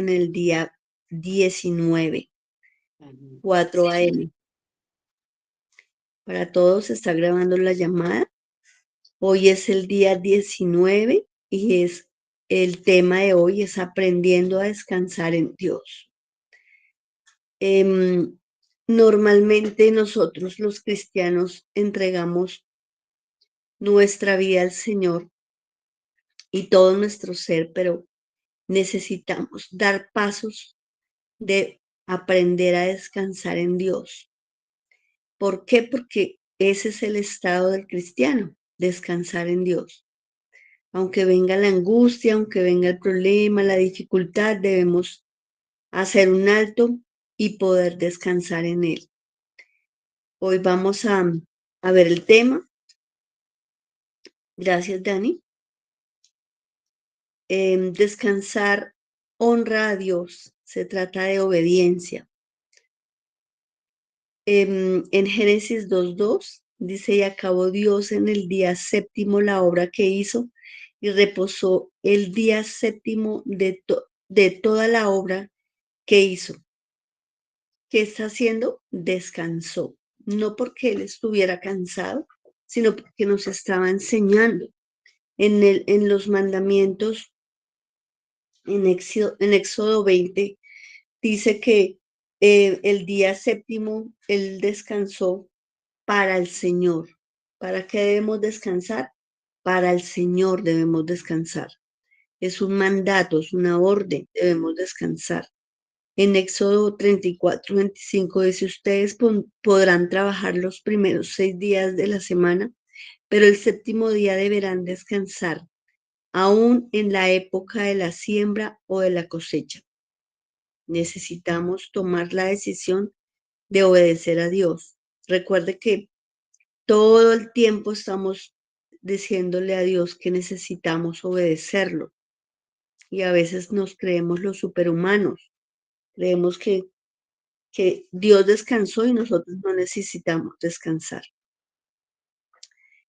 en el día 19, 4 a.m. Para todos se está grabando la llamada. Hoy es el día 19 y el tema de hoy es aprendiendo a descansar en Dios. Normalmente nosotros los cristianos entregamos nuestra vida al Señor y todo nuestro ser, pero necesitamos dar pasos de aprender a descansar en Dios. ¿Por qué? Porque ese es el estado del cristiano, descansar en Dios. Aunque venga la angustia, aunque venga el problema, la dificultad, debemos hacer un alto y poder descansar en Él. Hoy vamos a ver el tema. Gracias, Dani. Descansar honra a Dios. Se trata de obediencia. En Génesis 2:2 dice, y acabó Dios en el día séptimo la obra que hizo y reposó el día séptimo de toda la obra que hizo. ¿Qué está haciendo? Descansó. No porque él estuviera cansado, sino porque nos estaba enseñando. En los mandamientos, en Éxodo 20, dice que el día séptimo él descansó para el Señor. ¿Para qué debemos descansar? Para el Señor debemos descansar. Es un mandato, es una orden, debemos descansar. En Éxodo 34:25 dice, ustedes podrán trabajar los primeros 6 días de la semana, pero el séptimo día deberán descansar, aún en la época de la siembra o de la cosecha. Necesitamos tomar la decisión de obedecer a Dios. Recuerde que todo el tiempo estamos diciéndole a Dios que necesitamos obedecerlo y a veces nos creemos los superhumanos. Creemos que Dios descansó y nosotros no necesitamos descansar.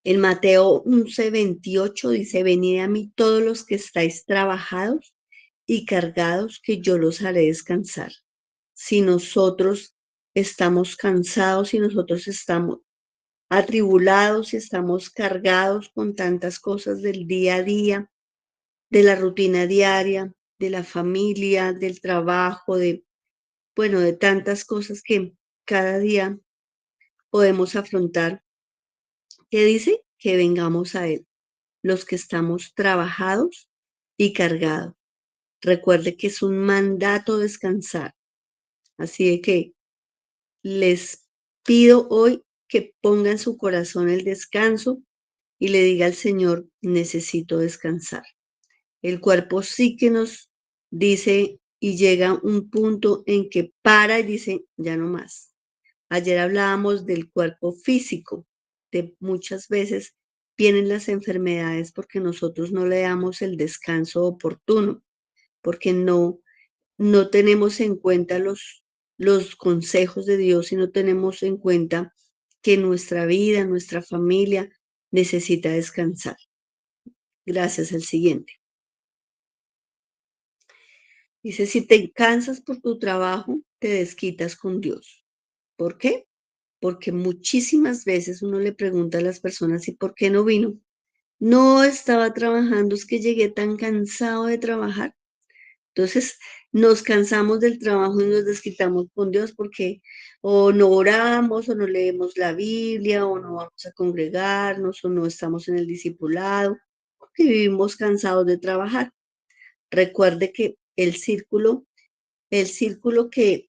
En Mateo 11:28 dice, venid a mí todos los que estáis trabajados y cargados, que yo los haré descansar. Si nosotros estamos cansados, si nosotros estamos atribulados y estamos cargados con tantas cosas del día a día, de la rutina diaria, de la familia, del trabajo, de tantas cosas que cada día podemos afrontar. ¿Qué dice? Que vengamos a Él, los que estamos trabajados y cargados. Recuerde que es un mandato descansar. Así de que les pido hoy que pongan en su corazón el descanso y le diga al Señor, necesito descansar. El cuerpo sí que nos dice y llega un punto en que para y dice, ya no más. Ayer hablábamos del cuerpo físico, de muchas veces vienen las enfermedades porque nosotros no le damos el descanso oportuno, porque no tenemos en cuenta los consejos de Dios y no tenemos en cuenta que nuestra vida, nuestra familia necesita descansar. Gracias, el siguiente. Dice, si te cansas por tu trabajo, te desquitas con Dios. ¿Por qué? Porque muchísimas veces uno le pregunta a las personas, ¿y por qué no vino? No estaba trabajando, es que llegué tan cansado de trabajar. Entonces nos cansamos del trabajo y nos desquitamos con Dios porque o no oramos o no leemos la Biblia o no vamos a congregarnos o no estamos en el discipulado porque vivimos cansados de trabajar. Recuerde que el círculo que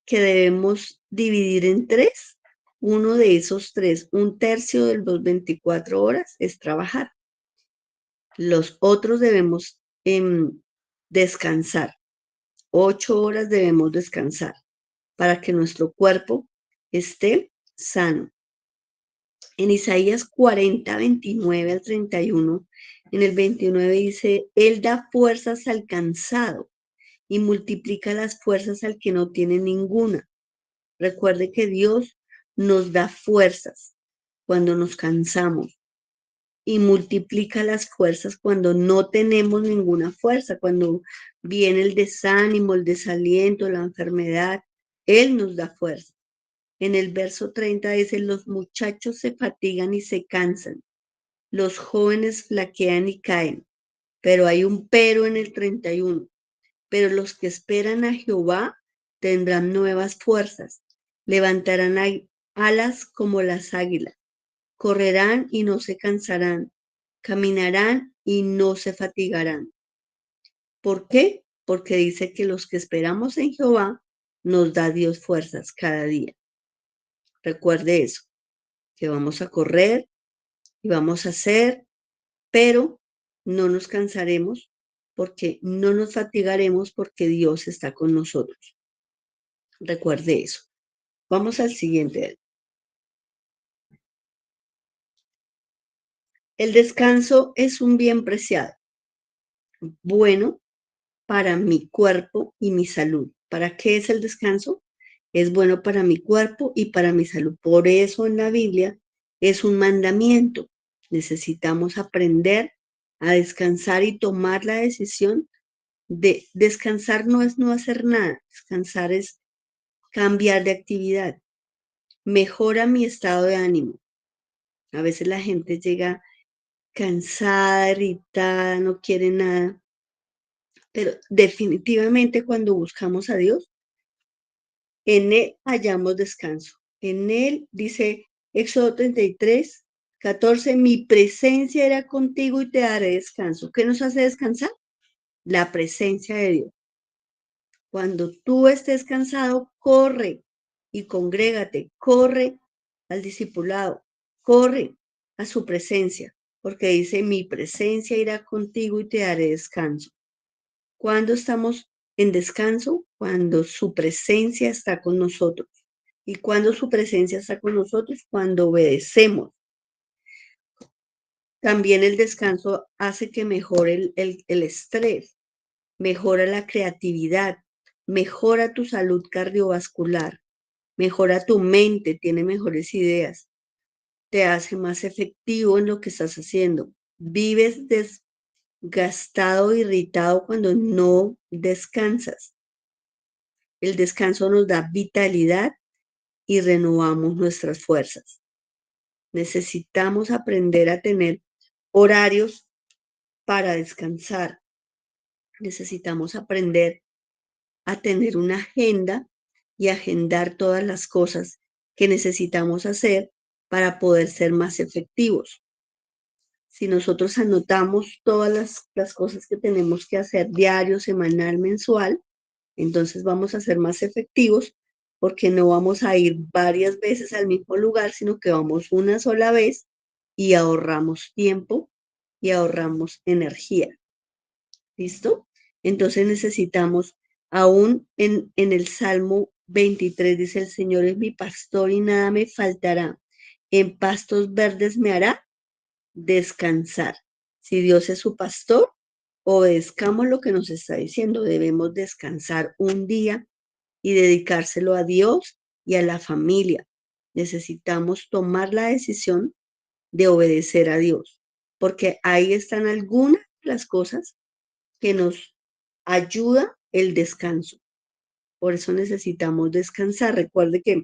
debemos dividir en 3, uno de esos 3, un tercio de las 24 horas es trabajar. Los otros debemos descansar. 8 horas debemos descansar para que nuestro cuerpo esté sano. En Isaías 40:29-31, en el 29 dice, Él da fuerzas al cansado y multiplica las fuerzas al que no tiene ninguna. Recuerde que Dios nos da fuerzas cuando nos cansamos. y multiplica las fuerzas cuando no tenemos ninguna fuerza, cuando viene el desánimo, el desaliento, la enfermedad. Él nos da fuerza. En el verso 30 dice, los muchachos se fatigan y se cansan, los jóvenes flaquean y caen, pero hay un pero en el 31. Pero los que esperan a Jehová tendrán nuevas fuerzas, levantarán alas como las águilas, correrán y no se cansarán, caminarán y no se fatigarán. ¿Por qué? Porque dice que los que esperamos en Jehová nos da Dios fuerzas cada día. Recuerde eso, que vamos a correr y vamos a hacer, pero no nos cansaremos porque no nos fatigaremos porque Dios está con nosotros. Recuerde eso. Vamos al siguiente. El descanso es un bien preciado, bueno para mi cuerpo y mi salud. ¿Para qué es el descanso? Es bueno para mi cuerpo y para mi salud. Por eso en la Biblia es un mandamiento. Necesitamos aprender a descansar y tomar la decisión de descansar. No es no hacer nada, descansar es cambiar de actividad. Mejora mi estado de ánimo. A veces la gente llega cansada, irritada, no quiere nada, pero definitivamente cuando buscamos a Dios, en Él hallamos descanso. En Él dice Éxodo 33, 14, mi presencia era contigo y te daré descanso. ¿Qué nos hace descansar? La presencia de Dios. Cuando tú estés cansado, corre y congrégate, corre al discipulado, corre a su presencia, porque dice, mi presencia irá contigo y te daré descanso. ¿Cuándo estamos en descanso? Cuando su presencia está con nosotros. ¿Y cuando su presencia está con nosotros? Cuando obedecemos. También el descanso hace que mejore el estrés, mejora la creatividad, mejora tu salud cardiovascular, mejora tu mente, tiene mejores ideas, te hace más efectivo en lo que estás haciendo. Vives desgastado, irritado cuando no descansas. El descanso nos da vitalidad y renovamos nuestras fuerzas. Necesitamos aprender a tener horarios para descansar. Necesitamos aprender a tener una agenda y agendar todas las cosas que necesitamos hacer para poder ser más efectivos. Si nosotros anotamos todas las cosas que tenemos que hacer diario, semanal, mensual, entonces vamos a ser más efectivos porque no vamos a ir varias veces al mismo lugar, sino que vamos una sola vez y ahorramos tiempo y ahorramos energía. ¿Listo? Entonces necesitamos, aún en el Salmo 23 dice, el Señor es mi pastor y nada me faltará. En pastos verdes me hará descansar. Si Dios es su pastor, obedezcamos lo que nos está diciendo. Debemos descansar un día y dedicárselo a Dios y a la familia. Necesitamos tomar la decisión de obedecer a Dios, porque ahí están algunas de las cosas que nos ayuda el descanso. Por eso necesitamos descansar. Recuerde que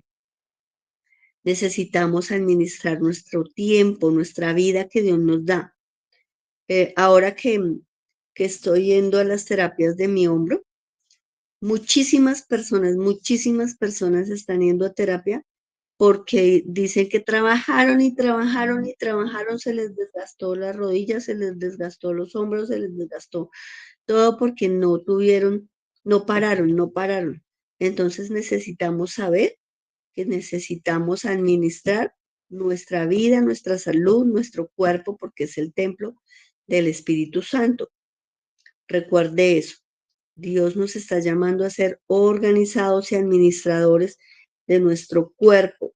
necesitamos administrar nuestro tiempo, nuestra vida que Dios nos da. Ahora que estoy yendo a las terapias de mi hombro, muchísimas personas están yendo a terapia porque dicen que trabajaron y trabajaron y trabajaron, se les desgastó las rodillas, se les desgastó los hombros, se les desgastó todo porque no pararon. Entonces necesitamos saber que necesitamos administrar nuestra vida, nuestra salud, nuestro cuerpo, porque es el templo del Espíritu Santo. Recuerde eso. Dios nos está llamando a ser organizados y administradores de nuestro cuerpo,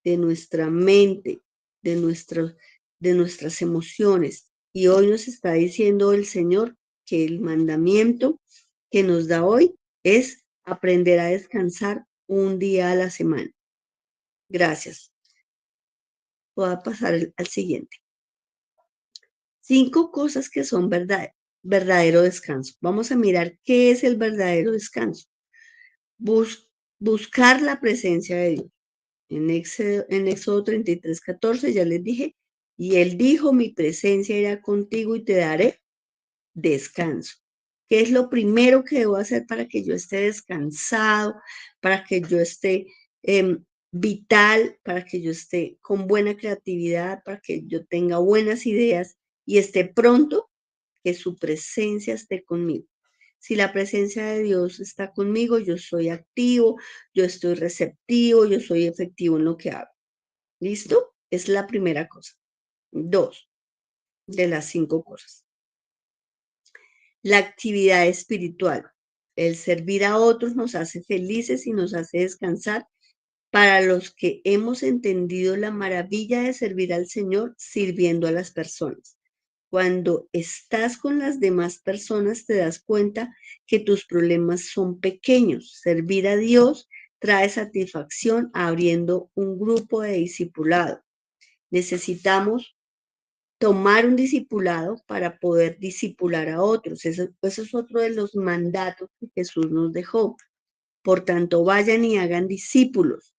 de nuestra mente, de, de nuestras emociones. Y hoy nos está diciendo el Señor que el mandamiento que nos da hoy es aprender a descansar un día a la semana. Gracias. Voy a pasar al siguiente. 5 cosas que son verdadero descanso. Vamos a mirar qué es el verdadero descanso. Bus- Buscar la presencia de Dios. En Éxodo 33:14 ya les dije, y él dijo, mi presencia irá contigo y te daré descanso. ¿Qué es lo primero que debo hacer para que yo esté descansado, para que yo esté vital, para que yo esté con buena creatividad, para que yo tenga buenas ideas y esté pronto? Que su presencia esté conmigo. Si la presencia de Dios está conmigo, yo soy activo, yo estoy receptivo, yo soy efectivo en lo que hago. ¿Listo? Es la primera cosa. 2 de las 5 cosas. La actividad espiritual. El servir a otros nos hace felices y nos hace descansar. Para los que hemos entendido la maravilla de servir al Señor sirviendo a las personas. Cuando estás con las demás personas te das cuenta que tus problemas son pequeños. Servir a Dios trae satisfacción abriendo un grupo de discipulado. Necesitamos tomar un discipulado para poder discipular a otros. Eso es otro de los mandatos que Jesús nos dejó. Por tanto, vayan y hagan discípulos.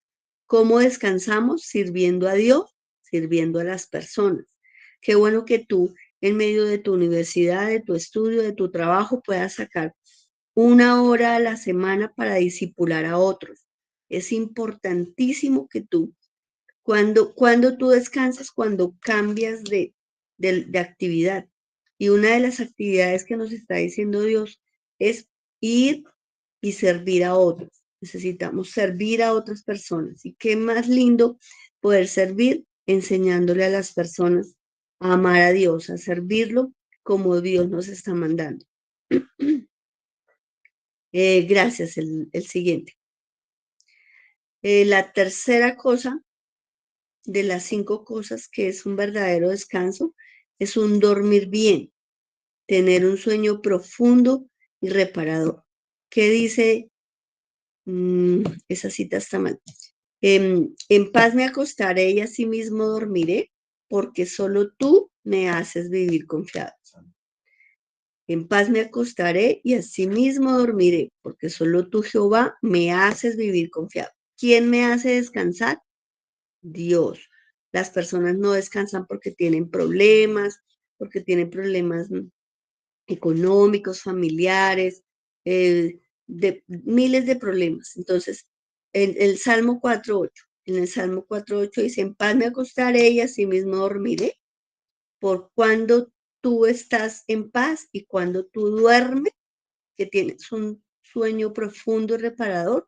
¿Cómo descansamos? Sirviendo a Dios, sirviendo a las personas. Qué bueno que tú, en medio de tu universidad, de tu estudio, de tu trabajo, puedas sacar 1 hora a la semana para discipular a otros. Es importantísimo que tú, cuando tú descansas, cuando cambias de actividad. Y una de las actividades que nos está diciendo Dios es ir y servir a otros. Necesitamos servir a otras personas. Y qué más lindo poder servir enseñándole a las personas a amar a Dios, a servirlo como Dios nos está mandando. Gracias, el siguiente. La tercera cosa de las 5 cosas que es un verdadero descanso es un dormir bien, tener un sueño profundo y reparador. ¿Qué dice? Esa cita está mal. En paz me acostaré y asimismo dormiré, porque solo tú me haces vivir confiado. En paz me acostaré y asimismo dormiré, porque solo tú, Jehová, me haces vivir confiado. ¿Quién me hace descansar? Dios. Las personas no descansan porque tienen problemas económicos, familiares, de miles de problemas. Entonces, en el Salmo 4:8, en el Salmo 4:8 dice, en paz me acostaré y asimismo dormiré, por cuando tú estás en paz y cuando tú duermes, que tienes un sueño profundo y reparador,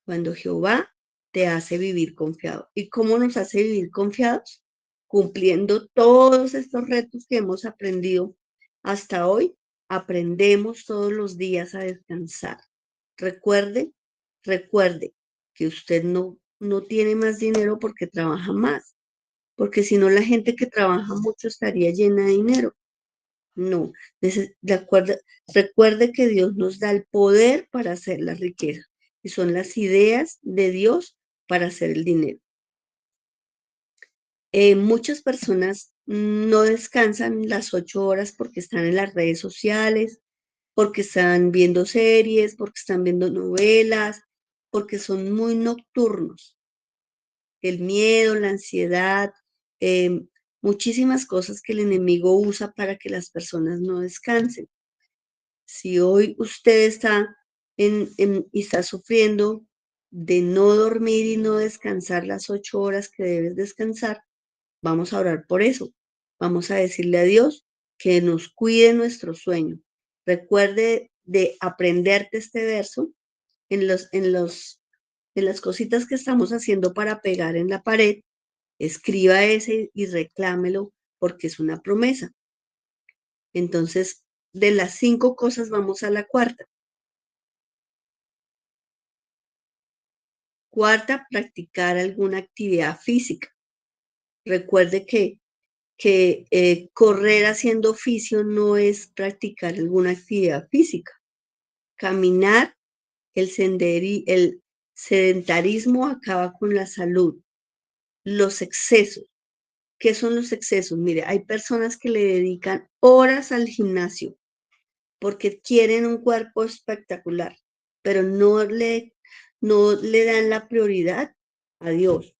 cuando Jehová te hace vivir confiado. ¿Y cómo nos hace vivir confiados? Cumpliendo todos estos retos que hemos aprendido hasta hoy, aprendemos todos los días a descansar. Recuerde, recuerde que usted no tiene más dinero porque trabaja más, porque si no la gente que trabaja mucho estaría llena de dinero. No, recuerde que Dios nos da el poder para hacer la riqueza y son las ideas de Dios para hacer el dinero. Muchas personas no descansan las 8 horas porque están en las redes sociales, porque están viendo series, porque están viendo novelas, porque son muy nocturnos. El miedo, la ansiedad, em, muchísimas cosas que el enemigo usa para que las personas no descansen. Si hoy usted está y está sufriendo de no dormir y no descansar las 8 horas que debes descansar, vamos a orar por eso. Vamos a decirle a Dios que nos cuide nuestro sueño. Recuerde de aprenderte este verso en las cositas que estamos haciendo para pegar en la pared. Escriba ese y reclámelo porque es una promesa. Entonces, de las 5 cosas vamos a la cuarta. Cuarta, practicar alguna actividad física. Recuerde que correr haciendo oficio no es practicar alguna actividad física. Caminar, el sedentarismo acaba con la salud. Los excesos, ¿Qué son los excesos? Mire, hay personas que le dedican horas al gimnasio porque quieren un cuerpo espectacular, pero no le dan la prioridad a Dios.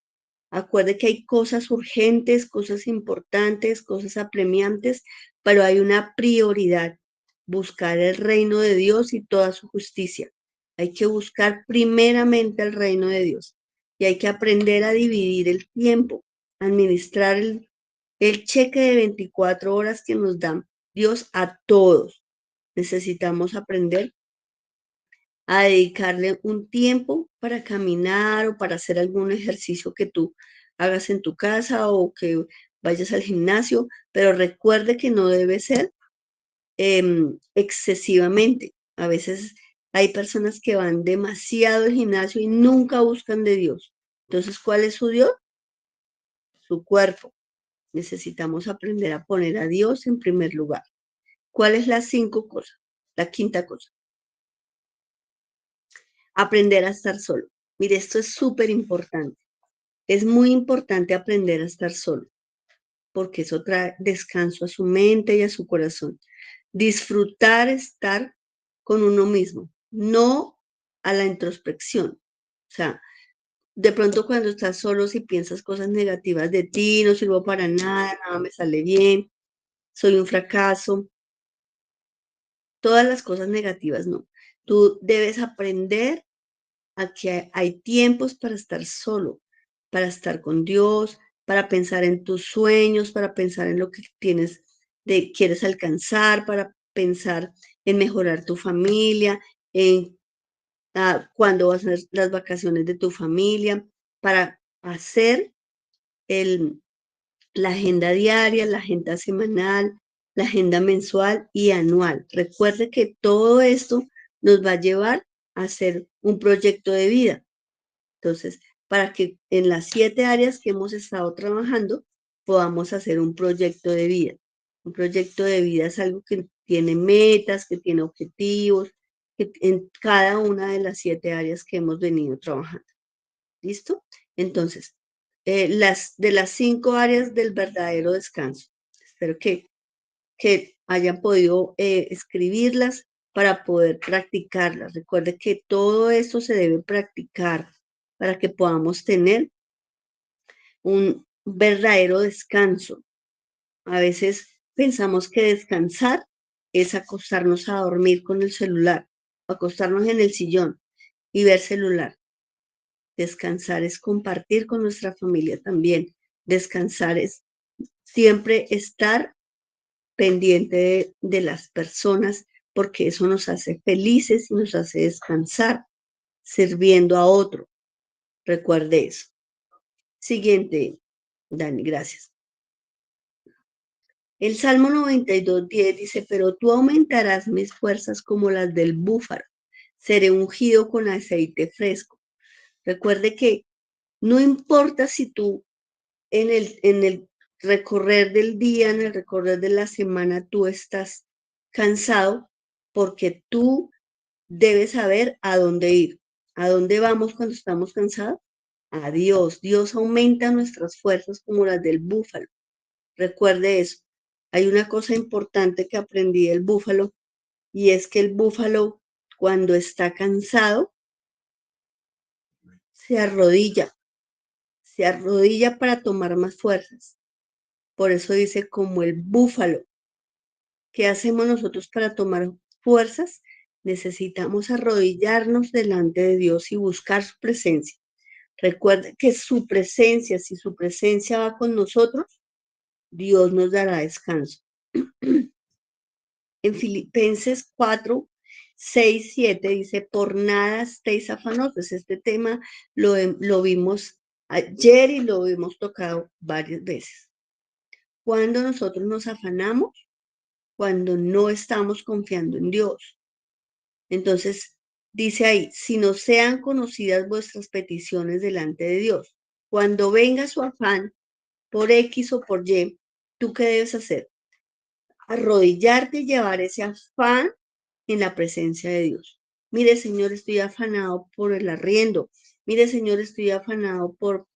Acuerde que hay cosas urgentes, cosas importantes, cosas apremiantes, pero hay una prioridad, buscar el reino de Dios y toda su justicia. Hay que buscar primeramente el reino de Dios y hay que aprender a dividir el tiempo, administrar el cheque de 24 horas que nos da Dios a todos. Necesitamos aprender a dedicarle un tiempo para caminar o para hacer algún ejercicio que tú hagas en tu casa o que vayas al gimnasio, pero recuerde que no debe ser excesivamente. A veces hay personas que van demasiado al gimnasio y nunca buscan de Dios. Entonces, ¿cuál es su Dios? Su cuerpo. Necesitamos aprender a poner a Dios en primer lugar. ¿Cuáles las 5 cosas? La quinta cosa, aprender a estar solo. Mire, esto es súper importante. Es muy importante aprender a estar solo, porque eso trae descanso a su mente y a su corazón. Disfrutar estar con uno mismo, no a la introspección. O sea, de pronto cuando estás solo, si piensas cosas negativas de ti, no sirvo para nada, nada me sale bien, soy un fracaso, todas las cosas negativas, no. Tú debes aprender a que hay tiempos para estar solo, para estar con Dios, para pensar en tus sueños, para pensar en lo que quieres alcanzar, para pensar en mejorar tu familia, en cuándo vas a ser las vacaciones de tu familia, para hacer el, la agenda diaria, la agenda semanal, la agenda mensual y anual. Recuerde que todo esto nos va a llevar a hacer un proyecto de vida. Entonces, para que en las 7 áreas que hemos estado trabajando podamos hacer un proyecto de vida. Un proyecto de vida es algo que tiene metas, que tiene objetivos, que en cada una de las 7 áreas que hemos venido trabajando. ¿Listo? Entonces, de las 5 áreas del verdadero descanso. Espero que hayan podido escribirlas para poder practicarlas. Recuerde que todo esto se debe practicar para que podamos tener un verdadero descanso. A veces pensamos que descansar es acostarnos a dormir con el celular, acostarnos en el sillón y ver celular. Descansar es compartir con nuestra familia también. Descansar es siempre estar pendiente de las personas porque eso nos hace felices y nos hace descansar sirviendo a otro. Recuerde eso. Siguiente, Dani, gracias. El Salmo 92:10 dice, pero tú aumentarás mis fuerzas como las del búfalo. Seré ungido con aceite fresco. Recuerde que no importa si tú en el recorrer del día, en el recorrer de la semana, tú estás cansado porque tú debes saber a dónde ir. ¿A dónde vamos cuando estamos cansados? A Dios. Dios aumenta nuestras fuerzas como las del búfalo. Recuerde eso. Hay una cosa importante que aprendí del búfalo y es que el búfalo cuando está cansado se arrodilla para tomar más fuerzas. Por eso dice como el búfalo. ¿Qué hacemos nosotros para tomar fuerzas? Necesitamos arrodillarnos delante de Dios y buscar su presencia. Recuerde que su presencia, si su presencia va con nosotros, Dios nos dará descanso. En Filipenses 4:6-7 dice, por nada estéis afanosos. Este tema lo vimos ayer y lo hemos tocado varias veces. Cuando nosotros nos afanamos, cuando no estamos confiando en Dios. Entonces, dice ahí, si no sean conocidas vuestras peticiones delante de Dios. Cuando venga su afán por X o por Y, ¿tú qué debes hacer? Arrodillarte y llevar ese afán en la presencia de Dios. Mire, Señor, estoy afanado por el arriendo. Mire, Señor, estoy afanado por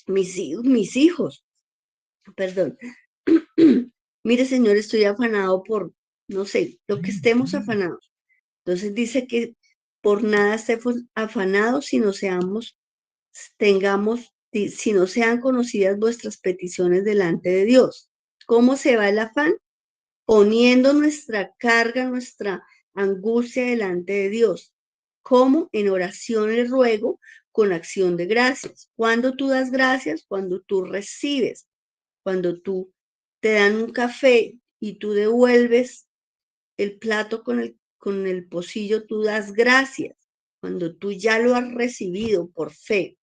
mis hijos, perdón. Mire, Señor, estoy afanado por, no sé, lo que estemos afanados. Entonces dice que por nada estemos afanados, si no sean conocidas vuestras peticiones delante de Dios. ¿Cómo se va el afán? Poniendo nuestra carga, nuestra angustia delante de Dios. ¿Cómo? En oración y ruego con acción de gracias. Cuando tú das gracias, cuando tú recibes, cuando tú te dan un café y tú devuelves el plato con el pocillo, tú das gracias. Cuando tú ya lo has recibido por fe.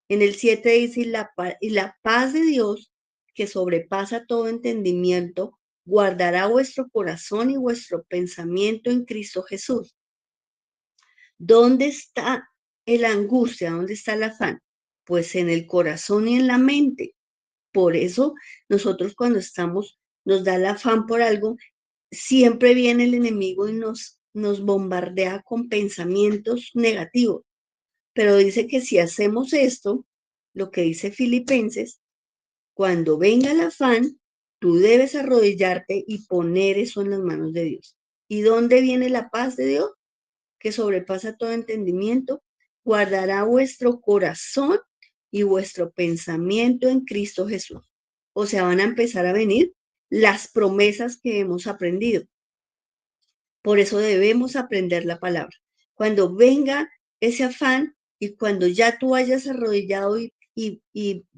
En el 7 dice, y la paz de Dios, que sobrepasa todo entendimiento, guardará vuestro corazón y vuestro pensamiento en Cristo Jesús. ¿Dónde está la angustia? ¿Dónde está el afán? Pues en el corazón y en la mente. Por eso nosotros cuando nos da el afán por algo, siempre viene el enemigo y nos bombardea con pensamientos negativos. Pero dice que si hacemos esto, lo que dice Filipenses, cuando venga el afán, tú debes arrodillarte y poner eso en las manos de Dios. ¿Y dónde viene la paz de Dios? Que sobrepasa todo entendimiento, guardará vuestro corazón y vuestro pensamiento en Cristo Jesús. O sea, van a empezar a venir las promesas que hemos aprendido. Por eso debemos aprender la palabra. Cuando venga ese afán y cuando ya tú hayas arrodillado y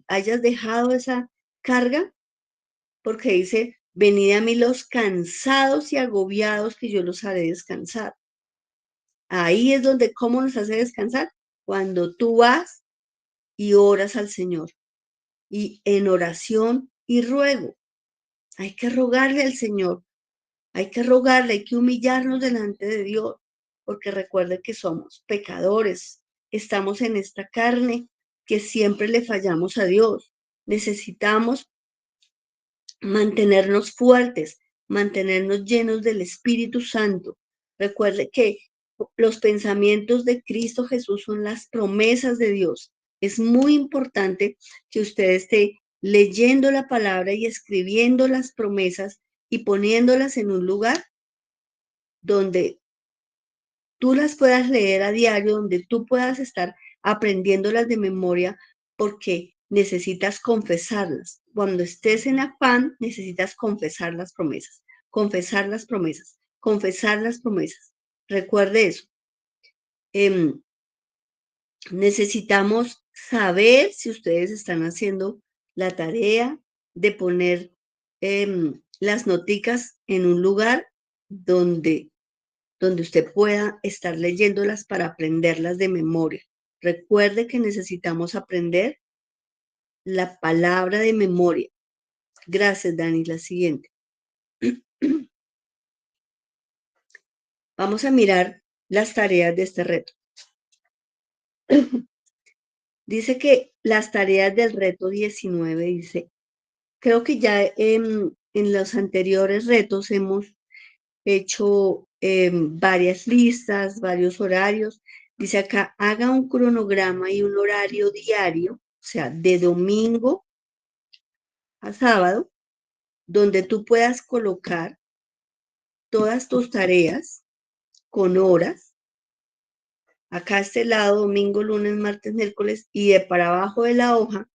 hayas dejado esa carga, porque dice, venid a mí los cansados y agobiados que yo los haré descansar. Ahí es donde, ¿cómo nos hace descansar? Cuando tú vas y oras al Señor. Y en oración y ruego. Hay que rogarle al Señor. Hay que rogarle, hay que humillarnos delante de Dios. Porque recuerde que somos pecadores. Estamos en esta carne que siempre le fallamos a Dios. Necesitamos mantenernos fuertes, mantenernos llenos del Espíritu Santo. Recuerde que los pensamientos de Cristo Jesús son las promesas de Dios. Es muy importante que usted esté leyendo la palabra y escribiendo las promesas y poniéndolas en un lugar donde tú las puedas leer a diario, donde tú puedas estar aprendiéndolas de memoria, porque necesitas confesarlas. Cuando estés en afán, necesitas confesar las promesas, confesar las promesas, confesar las promesas. Recuerde eso. Necesitamos saber si ustedes están haciendo la tarea de poner las noticas en un lugar donde usted pueda estar leyéndolas para aprenderlas de memoria. Recuerde que necesitamos aprender la palabra de memoria. Gracias, Dani. La siguiente. Vamos a mirar las tareas de este reto. Dice que las tareas del reto 19, dice, creo que ya en los anteriores retos hemos hecho varias listas, varios horarios. Dice acá, haga un cronograma y un horario diario, o sea, de domingo a sábado, donde tú puedas colocar todas tus tareas con horas. Acá a este lado, domingo, lunes, martes, miércoles, y de para abajo de la hoja,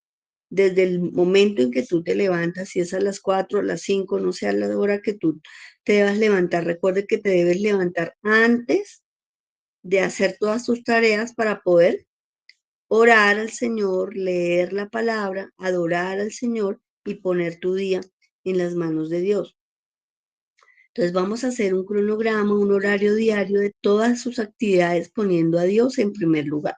desde el momento en que tú te levantas, si es a las 4, a las 5, no sé a la hora que tú te debas levantar. Recuerde que te debes levantar antes de hacer todas tus tareas para poder orar al Señor, leer la palabra, adorar al Señor y poner tu día en las manos de Dios. Entonces vamos a hacer un cronograma, un horario diario de todas sus actividades poniendo a Dios en primer lugar.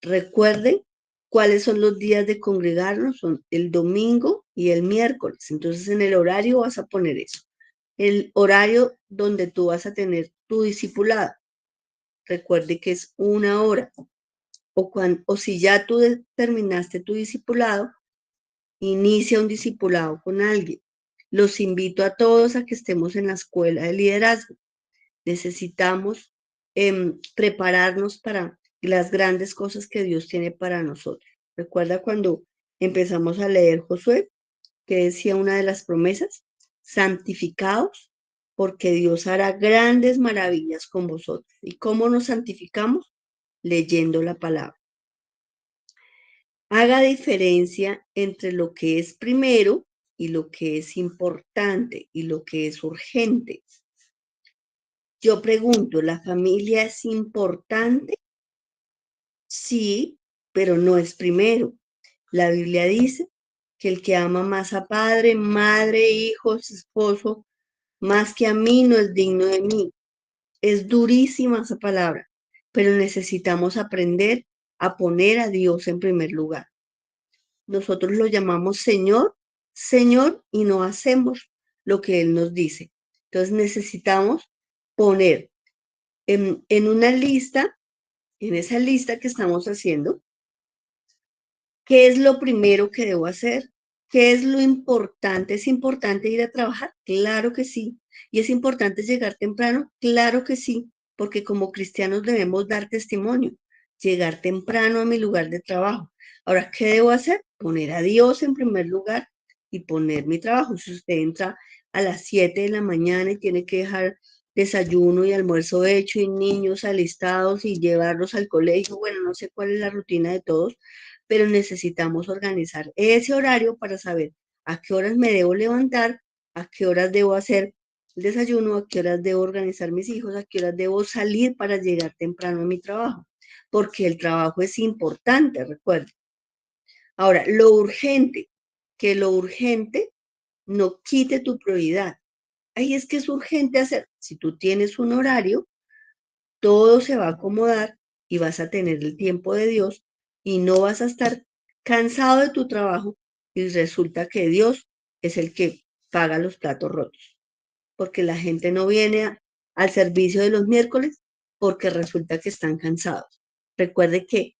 Recuerden cuáles son los días de congregarnos, son el domingo y el miércoles. Entonces en el horario vas a poner eso. El horario donde tú vas a tener tu discipulado. Recuerde que es 1 hora. O si ya tú terminaste tu discipulado, inicia un discipulado con alguien. Los invito a todos a que estemos en la escuela de liderazgo. Necesitamos prepararnos para las grandes cosas que Dios tiene para nosotros. Recuerda cuando empezamos a leer Josué, que decía una de las promesas, santificaos, porque Dios hará grandes maravillas con vosotros. ¿Y cómo nos santificamos? Leyendo la palabra. Haga diferencia entre lo que es primero y lo que es importante y lo que es urgente. Yo pregunto, ¿la familia es importante? Sí, pero no es primero. La Biblia dice que el que ama más a padre, madre, hijos, esposo, más que a mí, no es digno de mí. Es durísima esa palabra, pero necesitamos aprender a poner a Dios en primer lugar. Nosotros lo llamamos Señor, Señor, y no hacemos lo que Él nos dice. Entonces necesitamos poner en una lista, en esa lista que estamos haciendo, ¿qué es lo primero que debo hacer? ¿Qué es lo importante? ¿Es importante ir a trabajar? Claro que sí. ¿Y es importante llegar temprano? Claro que sí, porque como cristianos debemos dar testimonio, llegar temprano a mi lugar de trabajo. Ahora, ¿qué debo hacer? Poner a Dios en primer lugar y poner mi trabajo. Si usted entra a las 7 de la mañana y tiene que dejar desayuno y almuerzo hecho y niños alistados y llevarlos al colegio, bueno, no sé cuál es la rutina de todos, pero necesitamos organizar ese horario para saber a qué horas me debo levantar, a qué horas debo hacer el desayuno, a qué horas debo organizar mis hijos, a qué horas debo salir para llegar temprano a mi trabajo, porque el trabajo es importante, recuerden. Ahora, lo urgente, que lo urgente no quite tu prioridad. Ahí es que es urgente hacer. Si tú tienes un horario, todo se va a acomodar y vas a tener el tiempo de Dios y no vas a estar cansado de tu trabajo y resulta que Dios es el que paga los platos rotos, porque la gente no viene al servicio de los miércoles porque resulta que están cansados. Recuerde que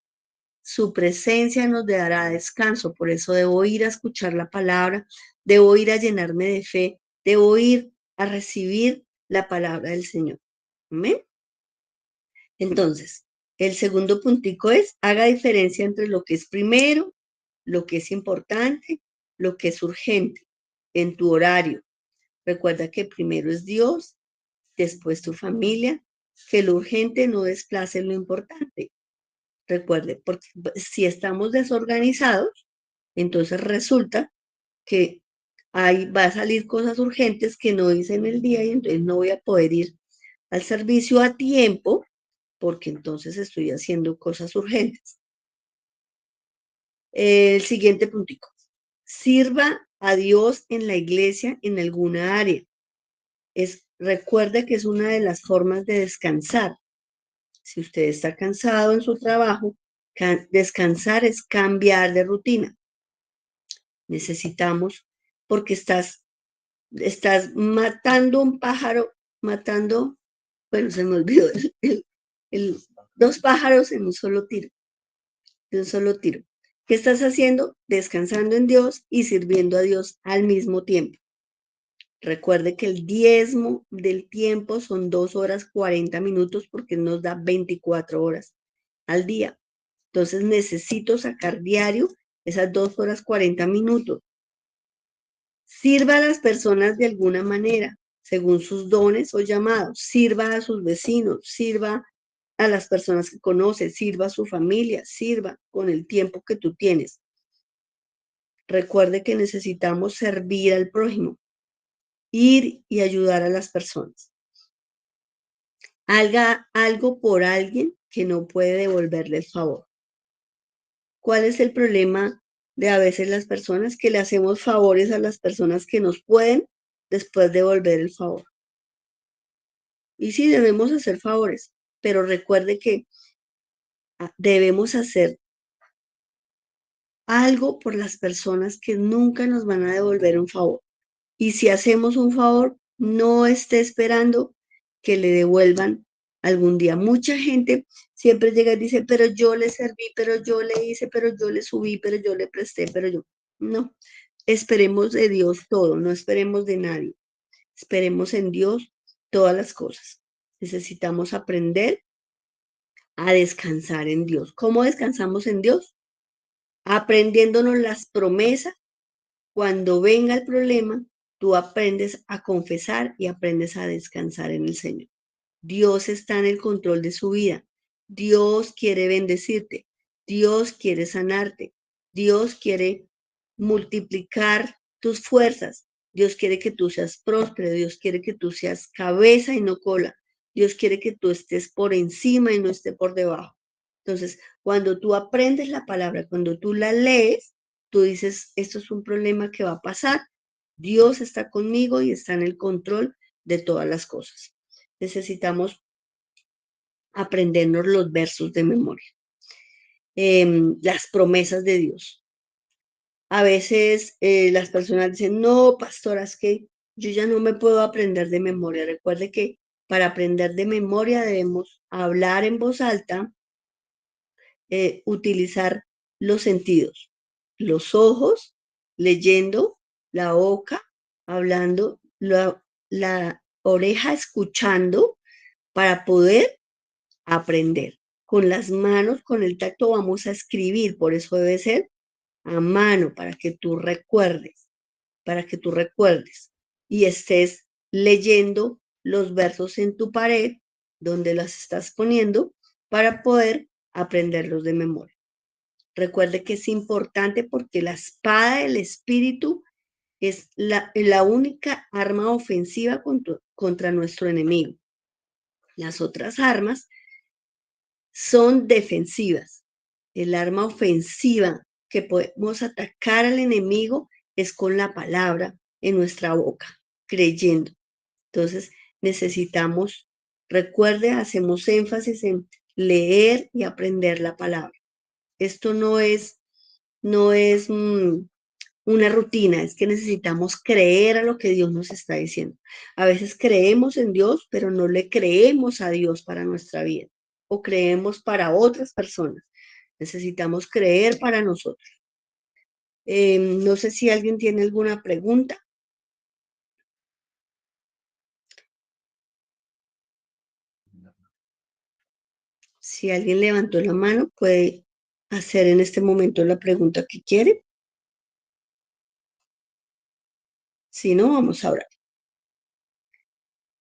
su presencia nos dará descanso, por eso debo ir a escuchar la palabra, debo ir a llenarme de fe, debo ir a recibir la palabra del Señor. ¿Amén? Entonces, el segundo puntico es, haga diferencia entre lo que es primero, lo que es importante, lo que es urgente en tu horario. Recuerda que primero es Dios, después tu familia, que lo urgente no desplace lo importante. Recuerde, porque si estamos desorganizados, entonces resulta que ahí va a salir cosas urgentes que no hice en el día y entonces no voy a poder ir al servicio a tiempo porque entonces estoy haciendo cosas urgentes. El siguiente puntico. Sirva a Dios en la iglesia en alguna área. Recuerde que es una de las formas de descansar. Si usted está cansado en su trabajo, descansar es cambiar de rutina. Necesitamos, porque estás matando un pájaro, matando, bueno, se me olvidó, el, dos pájaros en un solo tiro. De un solo tiro. ¿Qué estás haciendo? Descansando en Dios y sirviendo a Dios al mismo tiempo. Recuerde que el diezmo del tiempo son 2 horas 40 minutos porque nos da 24 horas al día. Entonces necesito sacar diario esas 2 horas 40 minutos. Sirva a las personas de alguna manera, según sus dones o llamados. Sirva a sus vecinos, sirva a las personas que conoce, sirva a su familia, sirva con el tiempo que tú tienes. Recuerde que necesitamos servir al prójimo, ir y ayudar a las personas. Haga algo por alguien que no puede devolverle el favor. ¿Cuál es el problema de a veces las personas que le hacemos favores a las personas que nos pueden después devolver el favor? Y sí, debemos hacer favores, pero recuerde que debemos hacer algo por las personas que nunca nos van a devolver un favor. Y si hacemos un favor, no esté esperando que le devuelvan algún día. Mucha gente siempre llega y dice, pero yo le serví, pero yo le hice, pero yo le subí, pero yo le presté, pero yo. No, esperemos de Dios todo, no esperemos de nadie. Esperemos en Dios todas las cosas. Necesitamos aprender a descansar en Dios. ¿Cómo descansamos en Dios? aprendiéndonos las promesas. Cuando venga el problema, tú aprendes a confesar y aprendes a descansar en el Señor. Dios está en el control de su vida. Dios quiere bendecirte. Dios quiere sanarte. Dios quiere multiplicar tus fuerzas. Dios quiere que tú seas próspero. Dios quiere que tú seas cabeza y no cola. Dios quiere que tú estés por encima y no estés por debajo. Entonces, cuando tú aprendes la palabra, cuando tú la lees, tú dices, esto es un problema que va a pasar. Dios está conmigo y está en el control de todas las cosas. Necesitamos aprendernos los versos de memoria, las promesas de Dios. A veces las personas dicen, no, pastora, es que yo ya no me puedo aprender de memoria. Recuerde que para aprender de memoria debemos hablar en voz alta, utilizar los sentidos, los ojos, leyendo, la boca, hablando, la oreja escuchando para poder aprender. Con las manos, con el tacto vamos a escribir, por eso debe ser a mano, para que tú recuerdes y estés leyendo los versos en tu pared donde las estás poniendo para poder aprenderlos de memoria. Recuerde que es importante porque la espada del espíritu es la única arma ofensiva contra nuestro enemigo. Las otras armas son defensivas. El arma ofensiva que podemos atacar al enemigo es con la palabra en nuestra boca, creyendo. Entonces necesitamos, recuerde, hacemos énfasis en leer y aprender la palabra. Esto no es una rutina, es que necesitamos creer a lo que Dios nos está diciendo. A veces creemos en Dios, pero no le creemos a Dios para nuestra vida o creemos para otras personas. Necesitamos creer para nosotros. No sé si alguien tiene alguna pregunta. Si alguien levantó la mano, puede hacer en este momento la pregunta que quiere. Si no, vamos a orar.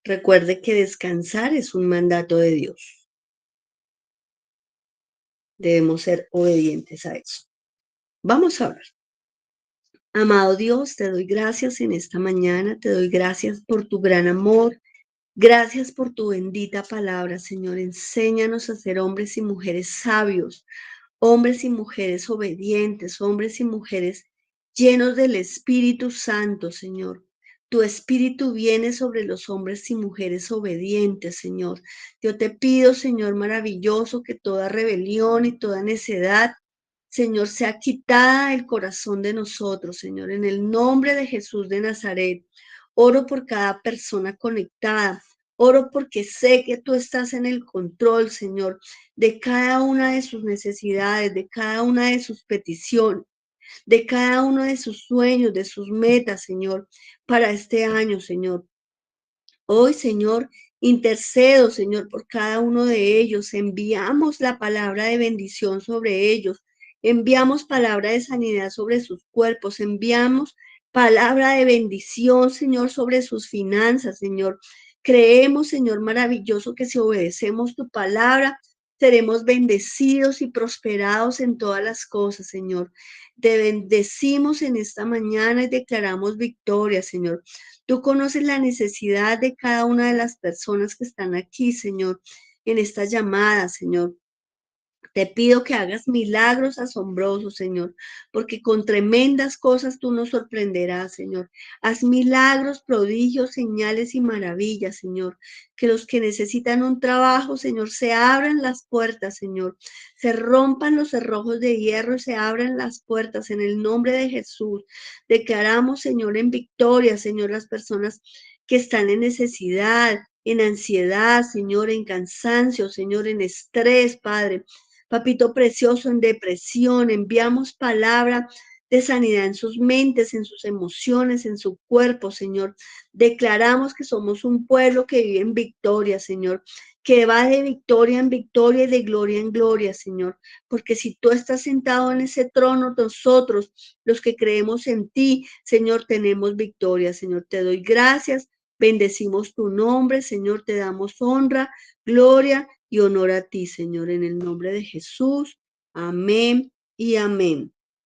Recuerde que descansar es un mandato de Dios. Debemos ser obedientes a eso. Vamos a orar. Amado Dios, te doy gracias en esta mañana, te doy gracias por tu gran amor, gracias por tu bendita palabra, Señor. Enséñanos a ser hombres y mujeres sabios, hombres y mujeres obedientes, hombres y mujeres llenos del Espíritu Santo, Señor. Tu Espíritu viene sobre los hombres y mujeres obedientes, Señor. Yo te pido, Señor maravilloso, que toda rebelión y toda necedad, Señor, sea quitada del corazón de nosotros, Señor, en el nombre de Jesús de Nazaret. Oro por cada persona conectada. Oro porque sé que tú estás en el control, Señor, de cada una de sus necesidades, de cada una de sus peticiones, de cada uno de sus sueños, de sus metas, Señor, para este año, Señor. Hoy, Señor, intercedo, Señor, por cada uno de ellos. Enviamos la palabra de bendición sobre ellos. Enviamos palabra de sanidad sobre sus cuerpos. Enviamos palabra de bendición, Señor, sobre sus finanzas, Señor. Creemos, Señor maravilloso, que si obedecemos tu palabra, seremos bendecidos y prosperados en todas las cosas, Señor. Te bendecimos en esta mañana y declaramos victoria, Señor. Tú conoces la necesidad de cada una de las personas que están aquí, Señor, en esta llamada, Señor. Te pido que hagas milagros asombrosos, Señor, porque con tremendas cosas tú nos sorprenderás, Señor. Haz milagros, prodigios, señales y maravillas, Señor. Que los que necesitan un trabajo, Señor, se abran las puertas, Señor. Se rompan los cerrojos de hierro y se abran las puertas en el nombre de Jesús. Declaramos, Señor, en victoria, Señor, las personas que están en necesidad, en ansiedad, Señor, en cansancio, Señor, en estrés, Padre. Papito precioso, en depresión, enviamos palabra de sanidad en sus mentes, en sus emociones, en su cuerpo, Señor. Declaramos que somos un pueblo que vive en victoria, Señor, que va de victoria en victoria y de gloria en gloria, Señor. Porque si tú estás sentado en ese trono, nosotros, los que creemos en ti, Señor, tenemos victoria, Señor. Te doy gracias, bendecimos tu nombre, Señor, te damos honra, gloria y honor a ti, Señor, en el nombre de Jesús. Amén y amén.